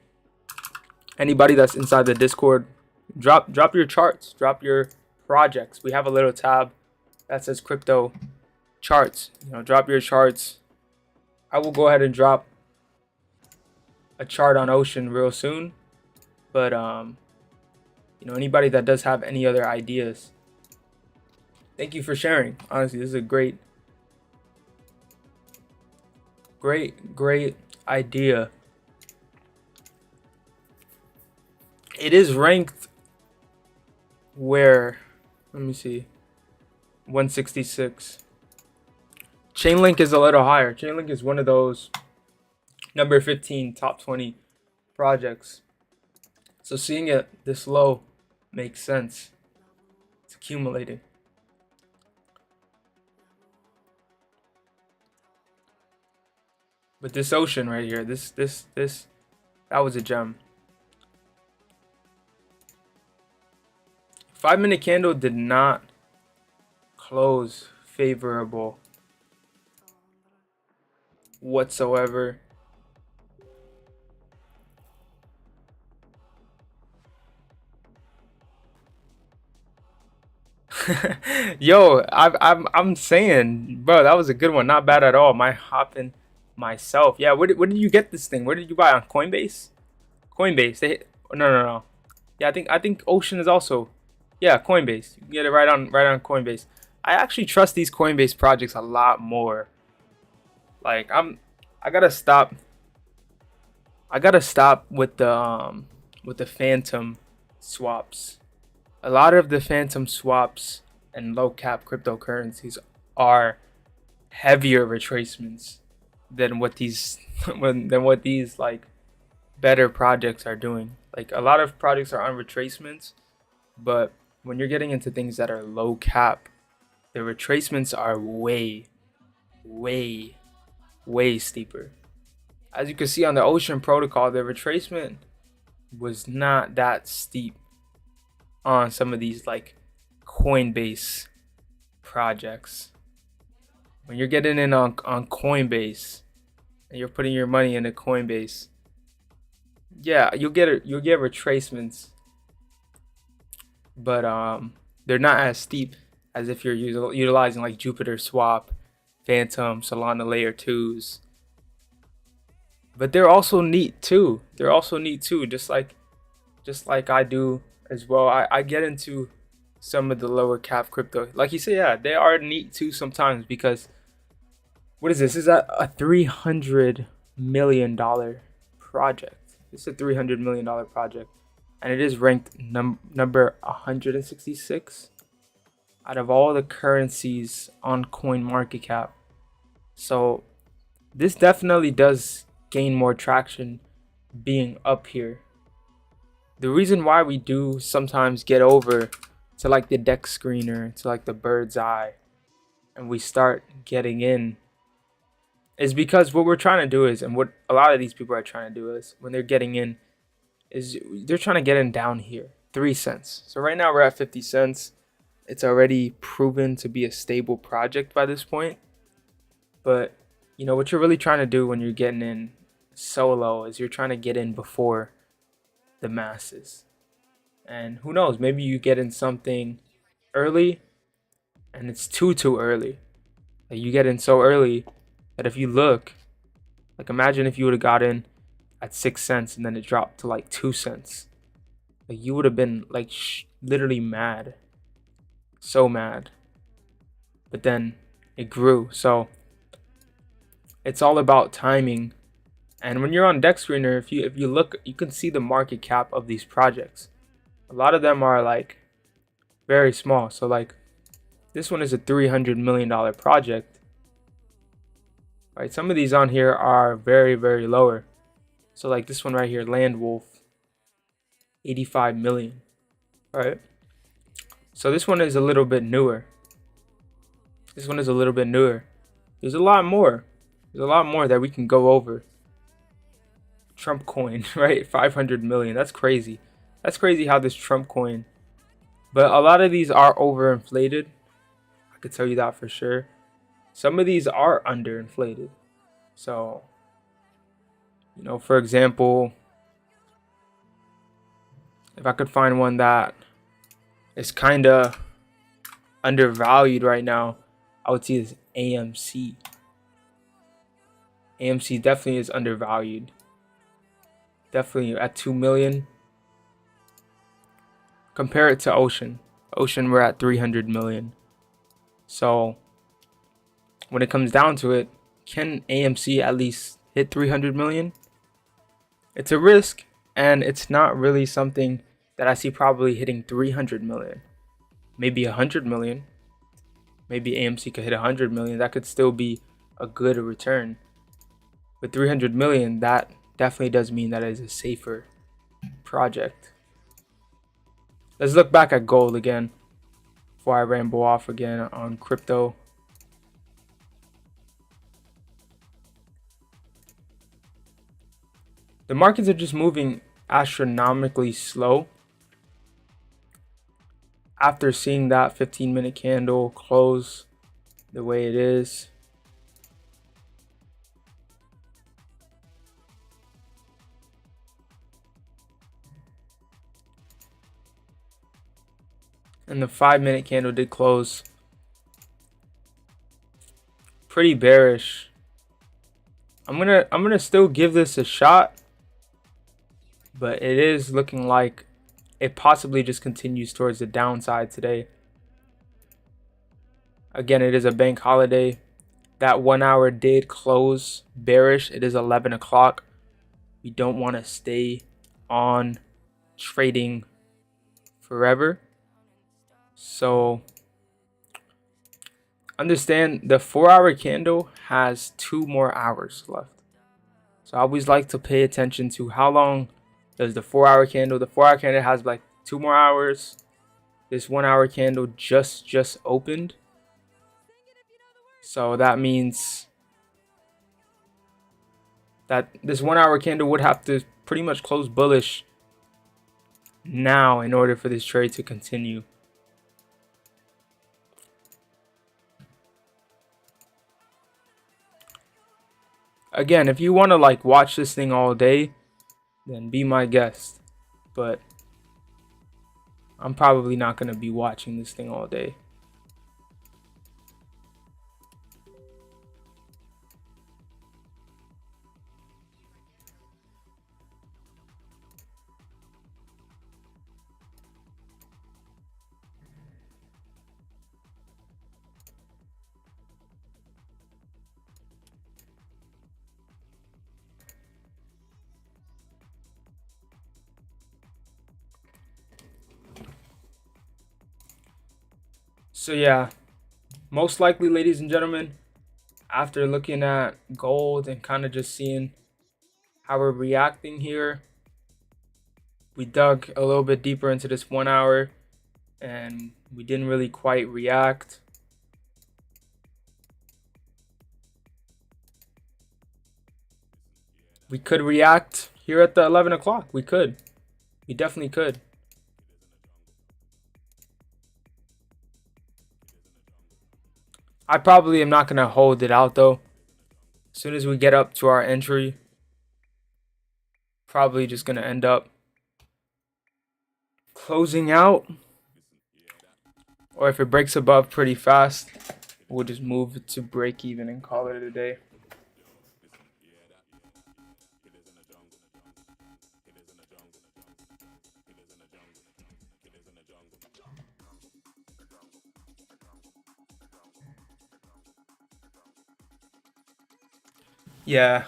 anybody that's inside the Discord, drop your charts, drop your projects. We have a little tab that says crypto charts. Drop your charts. I will go ahead and drop a chart on Ocean real soon. But anybody that does have any other ideas, thank you for sharing. Honestly, this is a great idea. It is ranked where, let me see, 166. Chainlink is a little higher. Chainlink is one of those number 15 top 20 projects. So seeing it this low makes sense. It's accumulating. But this Ocean right here, this that was a gem. 5-minute candle did not close favorable whatsoever. Yo, I'm saying, bro, that was a good one. Not bad at all. My hopping myself. Yeah, where did you get this thing? Where did you buy on Coinbase? Coinbase. No. Yeah, I think Ocean is also. Yeah, Coinbase. You can get it right on Coinbase. I actually trust these Coinbase projects a lot more. Like I gotta stop with the phantom swaps. A lot of the phantom swaps and low cap cryptocurrencies are heavier retracements than what these like better projects are doing. Like a lot of projects are on retracements, but when you're getting into things that are low cap, the retracements are way steeper. As you can see on the Ocean protocol, the retracement was not that steep on some of these like Coinbase projects. When you're getting in on Coinbase and you're putting your money into Coinbase, yeah, you'll get retracements, but they're not as steep as if you're utilizing like Jupiter Swap, Phantom, Solana Layer 2s. But they're also neat too. Just like I do as well. I get into some of the lower cap crypto. Like you say, yeah, they are neat too sometimes because what is this? Is that a $300 million project? It's a $300 million project. And it is ranked number 166 out of all the currencies on CoinMarketCap. So this definitely does gain more traction being up here. The reason why we do sometimes get over to like the DEX screener, to like the bird's eye, and we start getting in is because what we're trying to do is, and what a lot of these people are trying to do is, when they're getting in, is they're trying to get in down here, 3 cents. So right now we're at 50 cents. It's already proven to be a stable project by this point. But what you're really trying to do when you're getting in solo is you're trying to get in before the masses. And who knows, maybe you get in something early and it's too early. Like you get in so early that if you look, like imagine if you would have got in at 6 cents and then it dropped to like 2 cents. Like you would have been like literally mad. So mad. But then it grew. So it's all about timing. And when you're on DEX Screener, if you look, you can see the market cap of these projects. A lot of them are like very small. So like this one is a $300 million project. Right? Some of these on here are very, very lower. So like this one right here, Land Wolf, 85 million. Right? So this one is a little bit newer. This one is a little bit newer. There's a lot more. There's a lot more that we can go over. Trump coin, right? 500 million. That's crazy. That's crazy how this Trump coin. But a lot of these are overinflated. I could tell you that for sure. Some of these are underinflated. So, you know, for example, if I could find one that is kind of undervalued right now, I would see this AMC. AMC definitely is undervalued. Definitely at 2 million. Compare it to Ocean. Ocean, we're at 300 million. So when it comes down to it, can AMC at least hit 300 million? It's a risk, and it's not really something that I see probably hitting 300 million. Maybe 100 million. Maybe AMC could hit 100 million. That could still be a good return. With 300 million, that definitely does mean that it is a safer project. Let's look back at gold again before I ramble off again on crypto. The markets are just moving astronomically slow. After seeing that 15-minute candle close the way it is, and the 5-minute candle did close pretty bearish. I'm gonna still give this a shot, but it is looking like it possibly just continues towards the downside today. Again, it is a bank holiday. That 1 hour did close bearish. It is 11 o'clock. We don't want to stay on trading forever. So understand the 4-hour candle has 2 more hours left. So I always like to pay attention to how long does the 4-hour candle. The 4-hour candle has like 2 more hours. This 1-hour candle just opened. So that means that this 1-hour candle would have to pretty much close bullish now in order for this trade to continue. Again, if you want to like watch this thing all day, then be my guest. But I'm probably not going to be watching this thing all day. So yeah, most likely, ladies and gentlemen, after looking at gold and kind of just seeing how we're reacting here, we dug a little bit deeper into this 1 hour and we didn't really quite react. We could react here at the 11 o'clock. We could. We definitely could. I probably am not going to hold it out though. As soon as we get up to our entry, probably just going to end up closing out. Or if it breaks above pretty fast, we'll just move it to break even and call it a day. Yeah.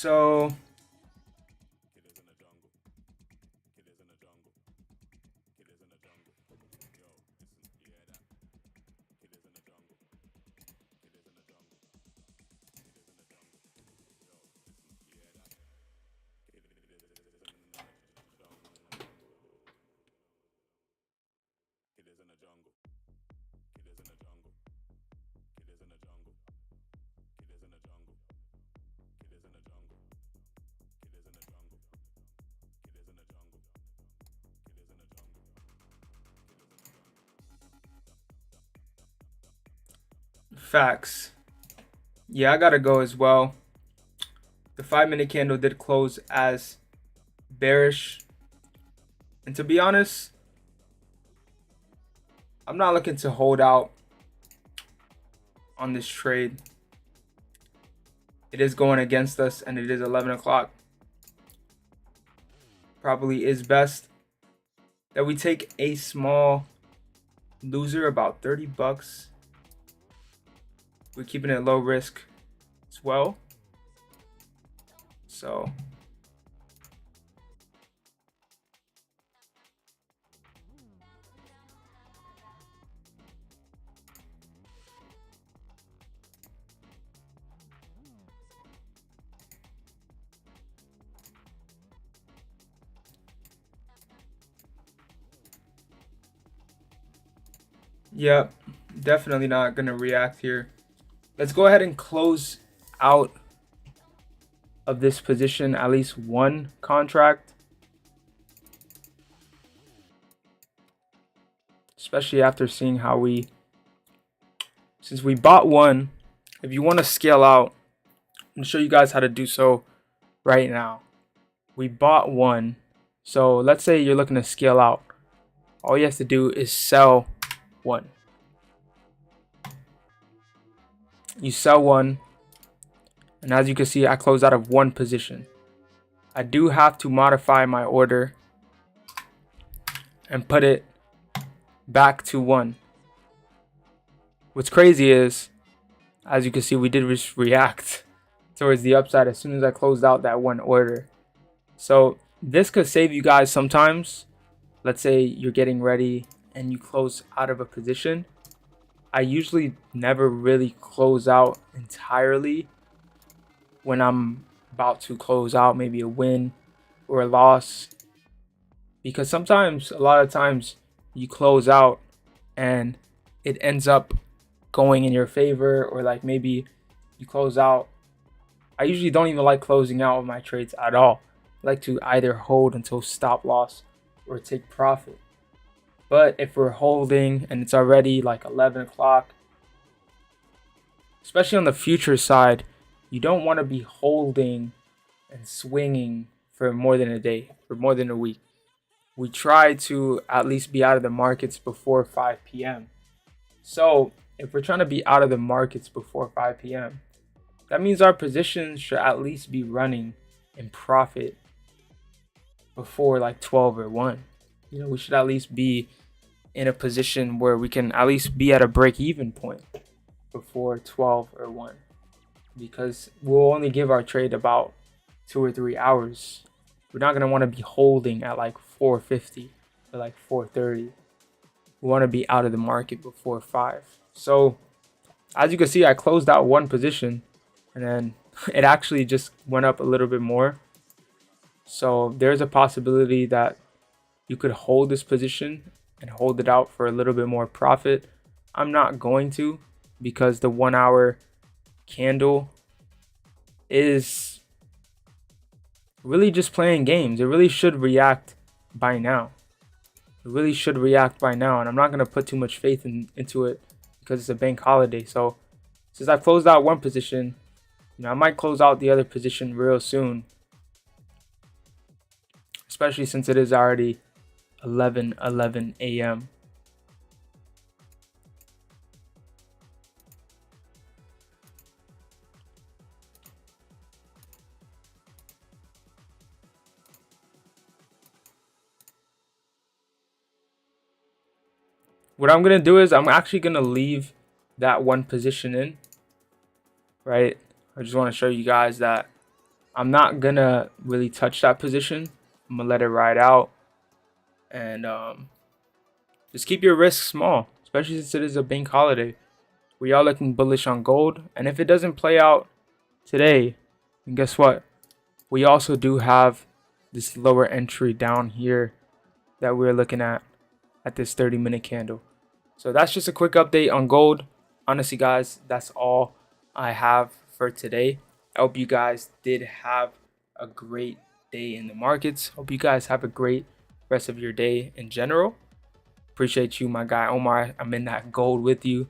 So facts. Yeah, I gotta go as well. The 5 minute candle did close as bearish. And to be honest, I'm not looking to hold out on this trade. It is going against us and it is 11 o'clock. Probably is best that we take a small loser, about 30 bucks. We're keeping it low risk as well. So yep, definitely not gonna react here. Let's go ahead and close out of this position at least one contract, especially after seeing how since we bought one. If you want to scale out, I'm gonna show you guys how to do so right now. We bought one, so let's say you're looking to scale out. All you have to do is sell one. You sell one, and as you can see, I closed out of one position. I do have to modify my order and put it back to one. What's crazy is, as you can see, we did react towards the upside as soon as I closed out that one order. So this could save you guys sometimes. Let's say you're getting ready and you close out of a position. I usually never really close out entirely when I'm about to close out maybe a win or a loss, because sometimes, a lot of times, you close out and it ends up going in your favor, or like maybe you close out. I usually don't even like closing out of my trades at all. I like to either hold until stop loss or take profit. But if we're holding and it's already like 11 o'clock, especially on the future side, you don't want to be holding and swinging for more than a day, for more than a week. We try to at least be out of the markets before 5 p.m. So if we're trying to be out of the markets before 5 p.m., that means our positions should at least be running in profit before like 12 or 1. We should at least be in a position where we can at least be at a break-even point before 12 or 1, because we'll only give our trade about 2 or 3 hours. We're not going to want to be holding at like 4:50 or like 4:30. We want to be out of the market before 5. So as you can see, I closed out one position and then it actually just went up a little bit more. So there's a possibility that you could hold this position and hold it out for a little bit more profit. I'm not going to, because the 1 hour candle is really just playing games. It really should react by now. And I'm not going to put too much faith into it because it's a bank holiday. So since I closed out one position, I might close out the other position real soon, especially since it is already 11:11 a.m. What I'm going to do is I'm actually going to leave that one position in, right? I just want to show you guys that I'm not gonna really touch that position. I'm gonna let it ride out, and just keep your risk small, especially since it is a bank holiday. We are looking bullish on gold, and if it doesn't play out today, then guess what? We also do have this lower entry down here that we're looking at this 30-minute candle. So that's just a quick update on gold. Honestly, guys, that's all I have for today. I hope you guys did have a great day in the markets. Hope you guys have a great rest of your day in general. Appreciate you, my guy Omar. I'm in that gold with you.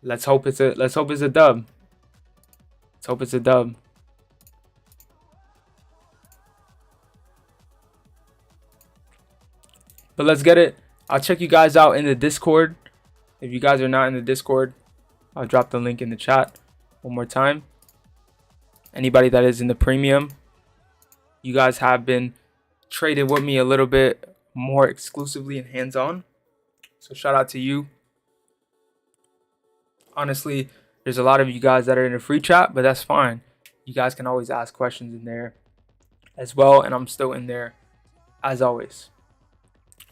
Let's hope it's a dub. Let's hope it's a dub. But let's get it. I'll check you guys out in the Discord. If you guys are not in the Discord, I'll drop the link in the chat one more time. Anybody that is in the premium, you guys have been trading with me a little bit more exclusively and hands-on. So shout out to you. Honestly, there's a lot of you guys that are in a free chat, but that's fine. You guys can always ask questions in there as well, and I'm still in there as always.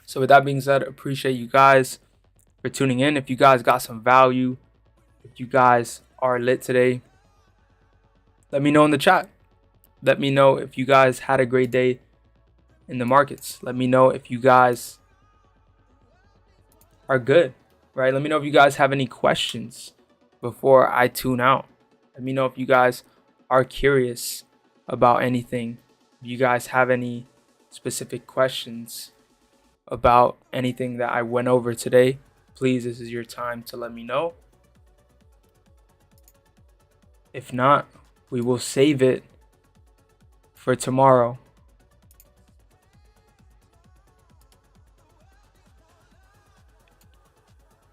So with that being said, appreciate you guys for tuning in. If you guys got some value, if you guys are lit today, let me know in the chat. Let me know if you guys had a great day in the markets. Let me know if you guys are good, right? Let me know if you guys have any questions before I tune out. Let me know if you guys are curious about anything. If you guys have any specific questions about anything that I went over today, please, this is your time to let me know. If not, we will save it for tomorrow.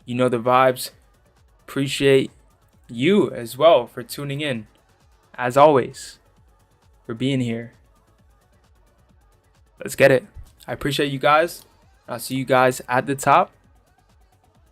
You know the vibes. Appreciate you as well for tuning in. As always, for being here. Let's get it. I appreciate you guys. I'll see you guys at the top.